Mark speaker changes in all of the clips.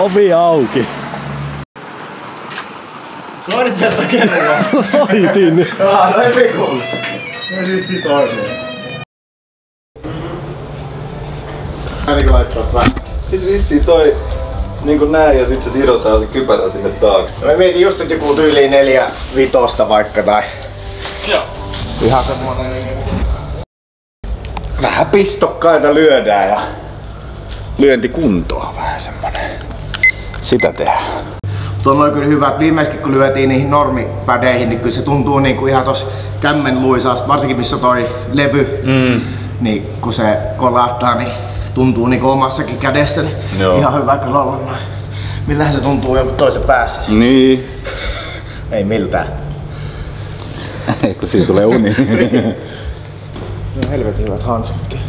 Speaker 1: Ovi auki.
Speaker 2: Soitit sieltä kenellä?
Speaker 1: Soitin.
Speaker 2: No ei vikulle. No siis sit oikein. Ainakin laittaa vähän.
Speaker 3: Siis vissiin toi niinku näin ja sit se sidotaan se kypärä sinne taakse.
Speaker 2: No mä mietin just nyt joku tyyliin 4-5 vaikka tai...
Speaker 3: Joo.
Speaker 2: Ihan semmonen niinku... Vähän pistokkaita lyödään ja... Lyöntikuntoa vähän semmonen. Sitä tehdään. Tuo on kyllä hyvä, että viimeiskin kun lyötiin niihin normipädeihin, niin kyllä se tuntuu niinku ihan tos kämmenluisaasta, varsinkin missä toi levy, niin kun se kolahtaa, niin tuntuu niinku omassakin kädessä, niin ihan hyvä kyllä olla noin. Millähän se tuntuu jonkun toisen päässä?
Speaker 3: Niin.
Speaker 2: Ei miltään.
Speaker 3: Ei kun siinä tulee uni.
Speaker 2: No helvetin hyvät hansatkin.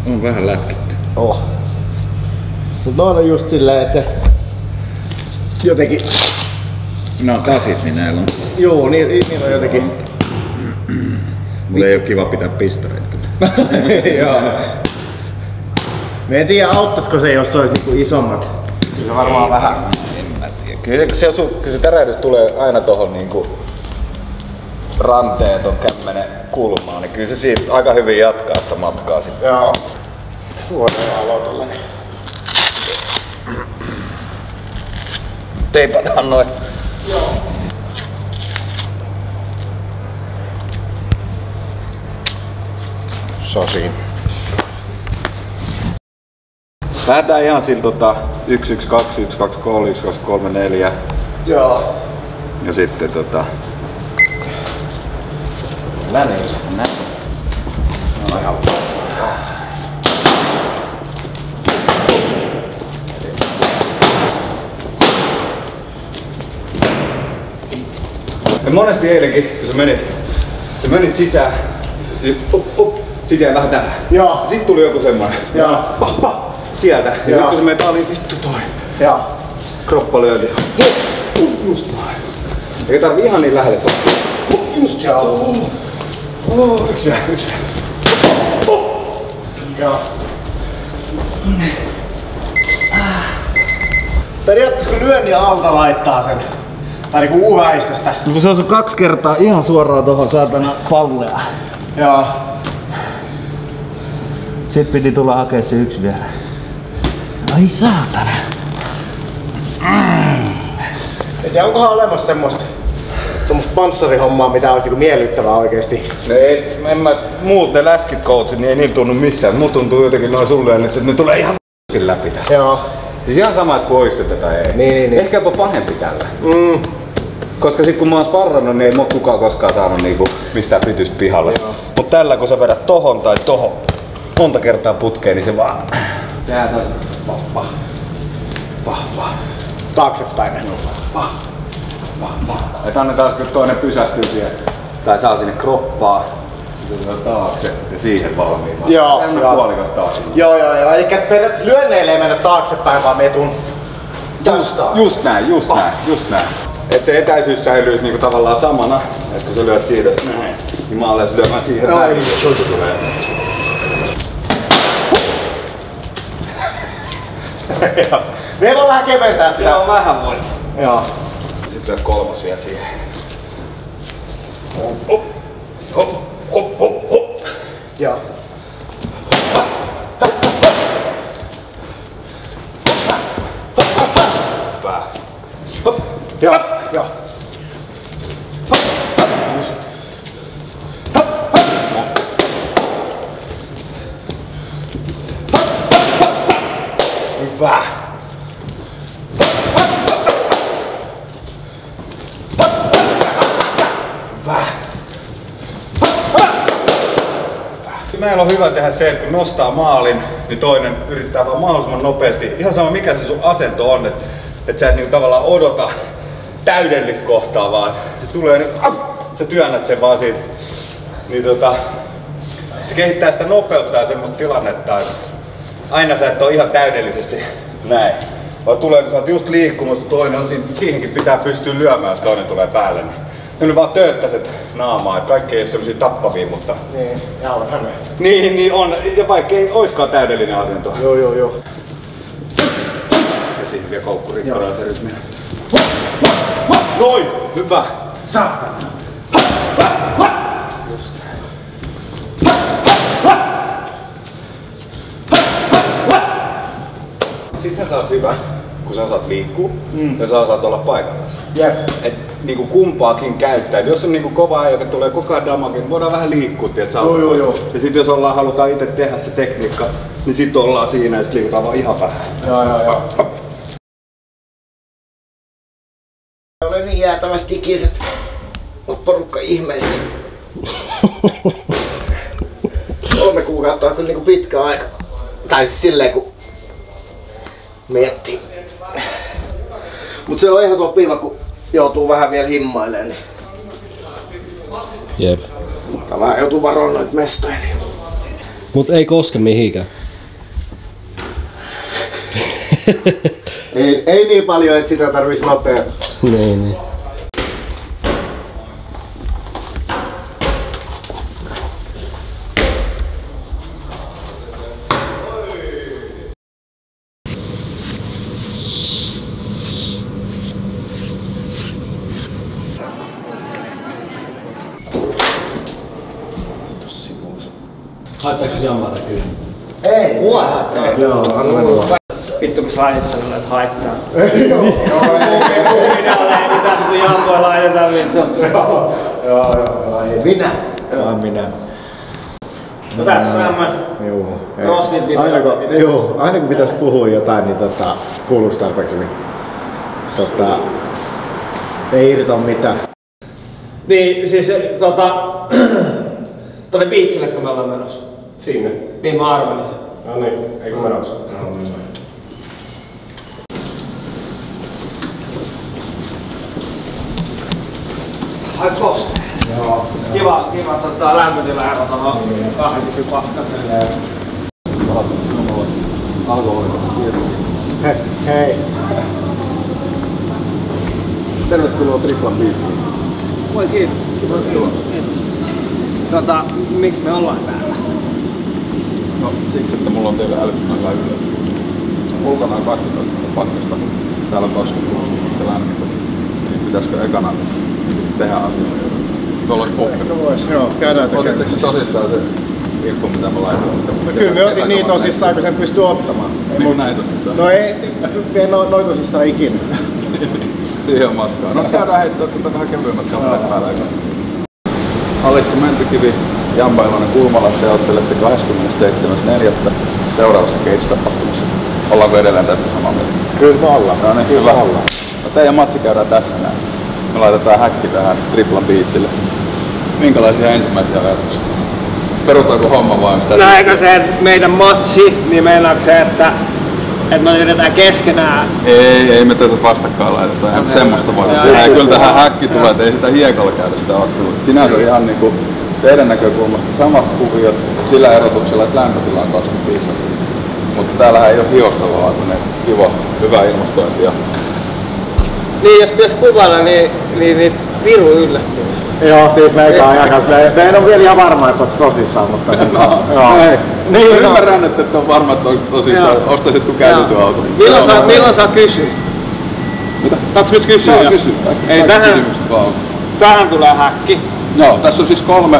Speaker 3: On vähän lätkitty.
Speaker 2: Oh. Mut noin on just silleen, että se jotenkin...
Speaker 3: Nämä on kasit, niin näillä on.
Speaker 2: Joo, niin on jotenkin...
Speaker 3: Mulla ei oo kiva pitää pistoreita kyllä.
Speaker 2: Joo. Mä en tiedä auttaisiko se, jos se olisi niinku isommat. Kyllä varmaan vähän.
Speaker 3: En mä tiedä. Kyllä se tärähdys tulee aina tohon niinku ranteen ton kämmenen kulmaan, niin kyllä se siitä aika hyvin jatkaa sitä matkaa sitten.
Speaker 2: Joo. Suoraan aloitella.
Speaker 3: Teipataan noin.
Speaker 2: Joo. Sosi.
Speaker 3: Lähdetään ihan sillä 1 1 2 1 2 3 1 2 3 4.
Speaker 2: Joo.
Speaker 3: Ja sitten
Speaker 2: Näin. No ihan.
Speaker 3: Ja monesti eilenkin, kun sä menit sisään, sit jäi vähän tähän.
Speaker 2: Joo.
Speaker 3: Sit tuli joku semmonen.
Speaker 2: Joo.
Speaker 3: Sieltä. Ja sit kun se meni niin vittu toi.
Speaker 2: Joo.
Speaker 3: Kroppa lyödi. Just noin. Ei tarvii ihan niin lähelle tuolla. Just se. Yksi jää.
Speaker 2: Joo. Periaatteessa kun lyönnin alta laittaa sen, tai niinku U-väistöstä.
Speaker 1: Kun se osui 2 kertaa ihan suoraan tohon saatana pallea.
Speaker 2: Joo.
Speaker 1: Sit piti tulla hakea se yksi vielä. Ai saatana.
Speaker 2: En tiedä, onkohan olemassa semmoista panssarihommaa, mitä olisi niinku miellyttävää oikeesti.
Speaker 3: Muut ne läskit coachit, niin ei niillä tunnu missään. Mulla tuntuu jotenkin noin sulle, että ne tulee ihan läpi tästä.
Speaker 2: Joo.
Speaker 3: Siis ihan sama, että poisteta tai ei.
Speaker 2: Niin.
Speaker 3: Ehkä jopa pahempi tällä. Koska sit kun mä oon sparrannut, niin ei mä oo kukaan koskaan saanut niinku mistään pytystä pihalle. Mut tällä kun sä vedät tohon tai tohon monta kertaa putkeen, niin se vaan jää vahva.
Speaker 2: Taaksepäin.
Speaker 3: Vahva. Et annetaan kun toinen pysähtyy siihen tai saa sinne kroppaa taakse ja siihen valmiin.
Speaker 2: Joo.
Speaker 3: Puolikas taas.
Speaker 2: Joo. Eli periaatteessa lyönneille ei mennä taaksepäin, vaan me tuun tästä.
Speaker 3: Just näin. Et se etäisyys säilyisi niinku tavallaan samana, et kun sä lyöt siitä näin, niin mä alen lyömään siihen näin, niin se tulee.
Speaker 2: Me voi vähän keventää sitä.
Speaker 3: Joo, vähän voit.
Speaker 2: Joo.
Speaker 3: Sitten lyöt 3 vielä siihen. Hop.
Speaker 2: Joo.
Speaker 3: Hyvä.
Speaker 2: Joo.
Speaker 3: Hyvä. Meillä on hyvä tehdä se, että kun nostaa maalin, niin toinen yrittää vaan mahdollisimman nopeasti. Ihan sama mikä se sun asento on, että sä et niinku tavallaan odota täydellistä kohtaa, vaan se tulee niin, sä työnnät sen vaan siitä. Niin se kehittää sitä nopeutta ja semmoista tilannetta, että aina sä et oo ihan täydellisesti näin. Vaan tulee, kun sä oot just liikkumassa, toinen on siihenkin pitää pystyä lyömään, jos toinen tulee päälle. Ne vaan tööttäiset naamaa, että kaikki ei ole semmosia tappavia, mutta...
Speaker 2: Niin, ja on hänen.
Speaker 3: Niin on, ja vaikka ei oiskaan täydellinen asento.
Speaker 2: Joo.
Speaker 3: siihen vielä koukkurikkoraan se rytmi. Noin! Hyvä!
Speaker 2: Saatana!
Speaker 3: Just. Sitten sä oot hyvä, kun sä osaat liikkua ja sä osaat olla paikallaan.
Speaker 2: Jep.
Speaker 3: Et niinku kumpaakin käyttää. Et jos on niinku kova ajan, joka tulee koko ajan damagin, niin voidaan vähän liikkua, tietsä.
Speaker 2: Joo.
Speaker 3: Ja sit jos halutaan itse tehdä se tekniikka, niin sit ollaan siinä ja sit liikutaan vaan ihan vähän.
Speaker 2: Joo. Olen niin jäätävästi ikiset porukka ihmeissä. 3 kuukautta on kyllä niinku pitkä aika. Tai siis silleen kun miettii. Mut se on ihan sopiva kun joutuu vähän vielä himmailemaan. Niin.
Speaker 4: Jep.
Speaker 2: Mutta vähän joutuu varoon noita mestoja. Niin.
Speaker 4: Mut ei koske mihinkään.
Speaker 2: ei niin paljon, että sitä tarvitsisi nopeaa.
Speaker 4: Niin. Haittaako se jammaata kyllä?
Speaker 2: Ei! Mua haittaa. Joo, anna minua.
Speaker 5: Vittu kun sä laitat sen, että haittaa.
Speaker 2: Joo,
Speaker 5: Minä olen mitä sun jampoja laitetaan vittu.
Speaker 2: Joo, ei minä. Minä.
Speaker 5: No tässä on mä.
Speaker 2: Joo.
Speaker 5: Crossfit
Speaker 2: Aina kun pitäisi puhua jotain, niin kuuluuko tarpeeksi hyvin? Ei irtoa mitään.
Speaker 5: Niin siis tonne beachille kun me ollaan menossa.
Speaker 4: Sinne.
Speaker 5: Niin mä arvelin sen.
Speaker 4: No niin, eikö menossa?
Speaker 5: Ai kos.
Speaker 2: Joo.
Speaker 5: Kiva lämpötila ero tohon 20 pakkaseen.
Speaker 2: Hei. Tervetuloa Triplan Beachiin.
Speaker 5: Voi kiitos. Miksi me ollaan täällä?
Speaker 3: No siksi, että mulla on teille älyttömän hyvä yllätys. Ulkona on 12 pakkasta, täällä on 26 lämmintä. Niin pitäisikö ekana tehdä asioita? Tuolla olisi puppi.
Speaker 2: Joo, käydään tekemään.
Speaker 3: Otitteko tosissaan se info, mitä mä laitoin?
Speaker 2: Kyllä me otin niin tosissaan, kun sen pystyy ottamaan.
Speaker 3: Niin näin tosissaan?
Speaker 2: No ei, en oo noin tosissaan ikinä.
Speaker 3: Siihen on matkaa. No käydään heittää tätä vähän kevyemmät kamerat päällä. Aleksi Mäntykivi, Jambailainen Kulmalassa ja ottelette 27.4. seuraavassa Cage-tapahtumassa. Ollaanko edelleen tästä samaa mieltä?
Speaker 2: Kyllä me ollaan.
Speaker 3: No niin, hyvä. No teidän matsi käydään tässä näin. Me laitetaan häkki tähän Triplan Beachille. Minkälaisia ensimmäisiä ajatuksia? Perutaanko homma vai mistä?
Speaker 5: No eikö se meidän matsi, niin meinaako se, että me yritetään keskenään?
Speaker 3: Ei me tätä vastakkain laiteta. Ei semmoista voi tehdä. Kyllä tähän häkki tulee, että ei sitä hiekalla käydä sitä ottelua. Sinänsä on ihan niinku teidän näkökulmasta samat kuviot sillä erotuksella, että lämpötila on 25 astetta. Mutta täällähän ei ole hiostavaa, vaan kiva, hyvä ilmastointi.
Speaker 5: Niin, jos pitäisi kuvailla, niin viru yllättyy.
Speaker 2: Joo, siis meikä on aika. Me en oo vielä ihan varma, että oot tosissaan, mutta
Speaker 3: Niin, ymmärrän, että et on varma, että tosissaan ostaisitko käytetty auto.
Speaker 5: Milloin saa kysyä?
Speaker 3: Mitä?
Speaker 5: Saatko nyt kysyä?
Speaker 3: Saa kysyä.
Speaker 5: Ei, tähän tulee häkki.
Speaker 3: Joo, tässä on siis 3.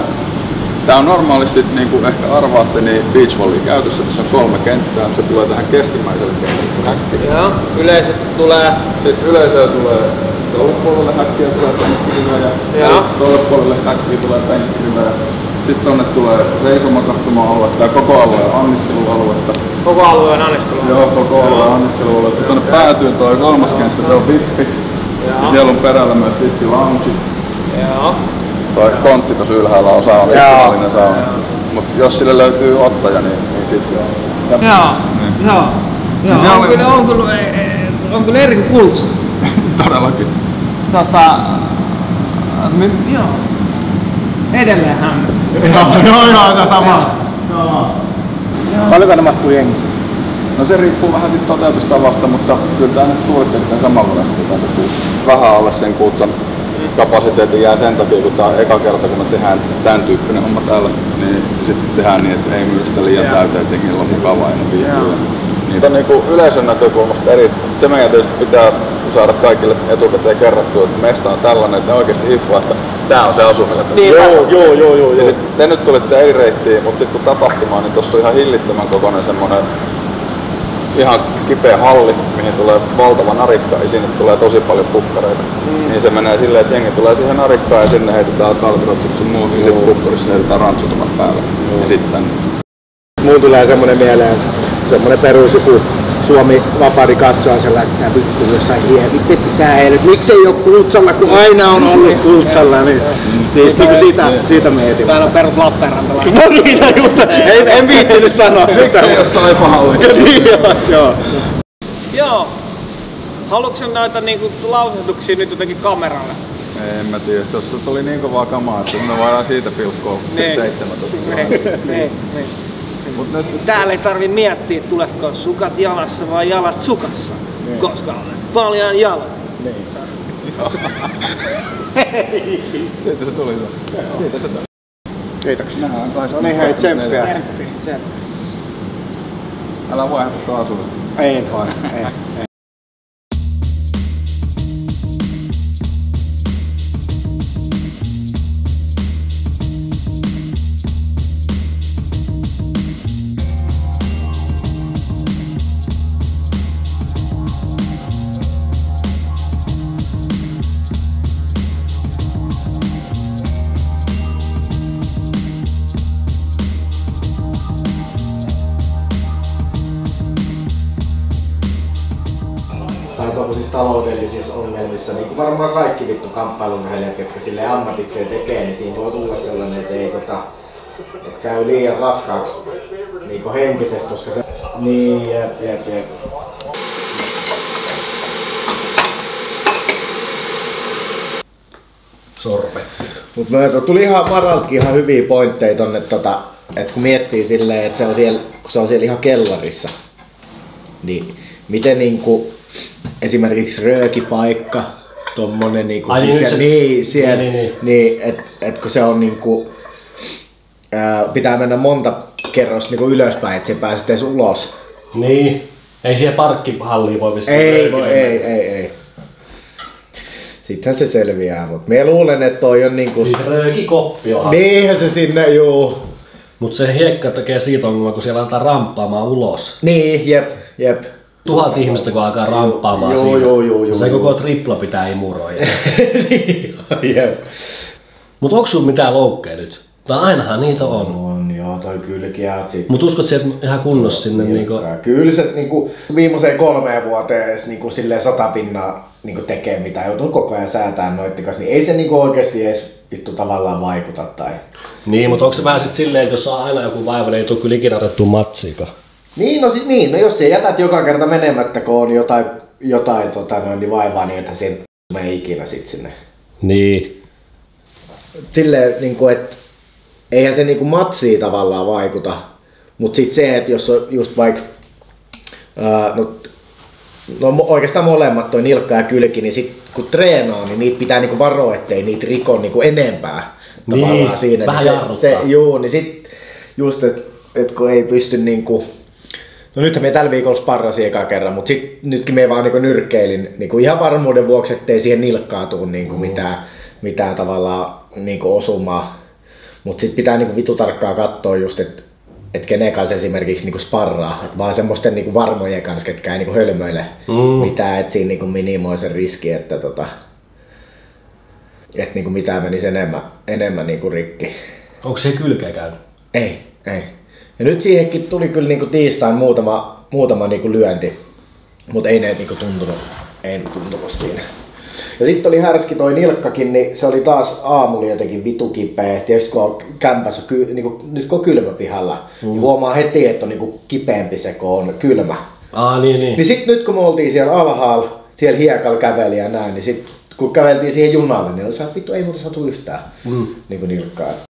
Speaker 3: Tää on normaalisti, niin kuin ehkä arvaatte, niin beachvolley käytössä. Tässä on 3 kenttää. Se tulee tähän keskimmäiselle kentälle häkki.
Speaker 5: Joo, yleisö tulee.
Speaker 3: Sitten yleisöä tulee tuolle puolelle häkkiä tulee penkkirivejä. Ja tuolle puolelle häkkiä tulee penkkirivejä. Sitten tonne tulee seisomakatsomo-aluetta ja koko alueen anniskelualuetta.
Speaker 5: Koko alueen anniskelualuetta?
Speaker 3: Joo, koko alueen anniskelualuetta. Tonne päätyy toi 3. kenttä, se on vippi. Siellä on perällä myös vippi lounge.
Speaker 5: Joo.
Speaker 3: Toi kontti tossa ylhäällä on sauna, virtuaalinen sauna. Mut jos sille löytyy ottaja, niin sitten on.
Speaker 5: Joo. On kyllä eri kuin Kultsa.
Speaker 3: Todellakin.
Speaker 5: Joo. Edelleen hämmä.
Speaker 2: Joo, se sama. Paljonko ne mahtuu jengi?
Speaker 3: No se riippuu vähän sit toteutustavasta, mutta kyllä tää nyt suurin piirtein samanlaista vähän alle sen Kultsan kapasiteetin jää sen takia, kun tää on eka kerta, kun me tehdään tän tyyppinen homma täällä, niin sitten tehdään niin, että ei myydä sitä liian täyteen, että senkin on mukavaa ja ne viihtyy.
Speaker 6: Mutta niinku yleisön näkökulmasta se meidän tietysti pitää saada kaikille etukäteen kerrottua, että meistä on tällainen, että ne oikeesti hiffaa, että tää on se asu, millä
Speaker 5: niin, joo.
Speaker 6: Ja sit te nyt tulitte eri reittiin, mutta sitten kun tapahtumaan, niin tossa on ihan hillittömän kokoinen semmonen ihan kipeä halli, mihin tulee valtava narikka ja sinne tulee tosi paljon pukkareita. Niin se menee silleen, että jengi tulee siihen narikkaan ja sinne heitetään talvirotsit sun muuhun ja sitten pukkarissa heitetään rantsutamat päälle. Ja sitten
Speaker 2: Muun tulee semmonen mieleen, semmonen perus joku Suomi vapaari katsoa sellainen, että vittu jossain hievitty pitää heille. Miksi ei oo Kultsalla, kun aina on ollut Kultsalla, niin siis niinku siitä mietin.
Speaker 5: Täällä on perus Lappeenrantalainen.
Speaker 2: No niin, just, en viittinyt sanoa sitä.
Speaker 6: se jossain pahallissa.
Speaker 5: Joo. Haluatko näitä niinku lausetuksia nyt jotenkin kameralle?
Speaker 6: En mä tiedä, tossa tuli niin kovaa kamaa, että me voidaan siitä pilkkoa 17.
Speaker 5: Niin.
Speaker 6: Mut nyt
Speaker 5: Täällä ei tarvi miettiä, tuletko sukat jalassa vai jalat sukassa, koska olet paljon jalat.
Speaker 6: siitä se tuli. Siitä se tuli.
Speaker 2: Kiitoksia.
Speaker 6: Nähdään kai
Speaker 2: No niin, hei, tsemppiä.
Speaker 6: Älä vaihda tuota asua.
Speaker 2: Ei. Tai tuollaisissa taloudellisissa ongelmissa, niin kuin varmaan kaikki vittu kamppailunurheilijat, jotka silleen ammatikseen tekee, niin siinä voi tulla sellainen, että ei että käy liian raskaaksi niin henkisesti, koska se... Niin, jep.
Speaker 4: Sorpe.
Speaker 2: Mut tuli ihan Maraltkin ihan hyviä pointteja tonne että kun miettii silleen, että kun se on siellä ihan kellarissa, niin miten niinku esimerkiksi röökipaikka, tommonen niinku, niin että kun se on niinku, pitää mennä monta kerrosta niinku ylöspäin, että se pääset edes ulos.
Speaker 4: Niin. Ei siihen parkkihalliin voi vissiin.
Speaker 2: Ei. Sittenhän se selviää, mutta minä luulen, että toi on niinku...
Speaker 4: Siis röökikoppi on.
Speaker 2: Niinhän se sinne, juu.
Speaker 4: Mut se hiekka tekee siitä ongelmaa, kun siellä aletaan ramppaamaan ulos.
Speaker 2: Niin, jep.
Speaker 4: 1000 ihmistä kun alkaa ramppaamaan
Speaker 2: Joo,
Speaker 4: siinä.
Speaker 2: joo.
Speaker 4: Se koko tripla pitää imuroida.
Speaker 2: Jep.
Speaker 4: Mut onks sulla mitään loukkeja nyt? Tai ainahan niitä on.
Speaker 2: On joo, toi kylkiä.
Speaker 4: Mut uskot sä, että ihan kunnossa sinne niinku...
Speaker 2: Kyllä se niinku viimeiseen 3 vuoteen niinku silleen 100 pinnaa niinku tekee mitä joutuu koko ajan säätää noitten kanssa, niin ei se niinku oikeesti edes vittu tavallaan vaikuta tai...
Speaker 4: Niin, mutta onko se vähän sit silleen, että jos on aina joku vaiva, niin ei tule kyllä ikinä otettua matsiika?
Speaker 2: No jos sä jätät joka kerta menemättä, kun on jotain niin vaivaa, niin ethän sen mene ikinä sit sinne.
Speaker 4: Niin.
Speaker 2: Silleen niinku, että eihän se niinku matsiin tavallaan vaikuta, mut sit se, että jos on just vaikka no oikeastaan molemmat, toi nilkka ja kylki, niin sit kun treenaa, niin niitä pitää niinku varoa, ettei niitä riko niinku enempää.
Speaker 4: Niin,
Speaker 2: siinä.
Speaker 4: vähän
Speaker 2: niin
Speaker 4: jarruttaa.
Speaker 2: niin sit just, että kun ei pysty niinku... No nythän me tällä viikolla sparrasin ekan kerran, mut sit nytkin me vaan niinku nyrkkeilin niinku ihan varmuuden vuoksi, ettei siihen nilkkaan tuu niinku mitään tavallaan niinku osumaa. Mut sit pitää niinku vitu tarkkaan katsoa just, että kenen kanssa esimerkiksi niinku sparraa, et vaan semmoisten niinku varmojen kanssa, ketkä ei niinku hölmöile mitään, et siinä niinku minimoi sen riski, että et niinku mitään menisi enemmän niinku rikki.
Speaker 4: Onko se kylkeä käynyt?
Speaker 2: Ei. Ja nyt siihenkin tuli kyllä niinku tiistain muutama niinku lyönti, mutta ei ne niinku tuntunut siinä. Ja sitten oli härski toi nilkkakin, niin se oli taas aamulla jotenkin vitu kipeä. Tietysti kun on kämpässä, nyt kun on kylmä pihalla, niin huomaa heti, että on niinku kipeämpi se, kun on kylmä.
Speaker 4: Niin.
Speaker 2: Niin sit nyt kun me oltiin siellä alhaalla, siellä hiekalla käveli ja näin, niin sit kun käveltiin siihen junalle, niin oli vittu ei muuta saatu yhtään niinku nilkkaa.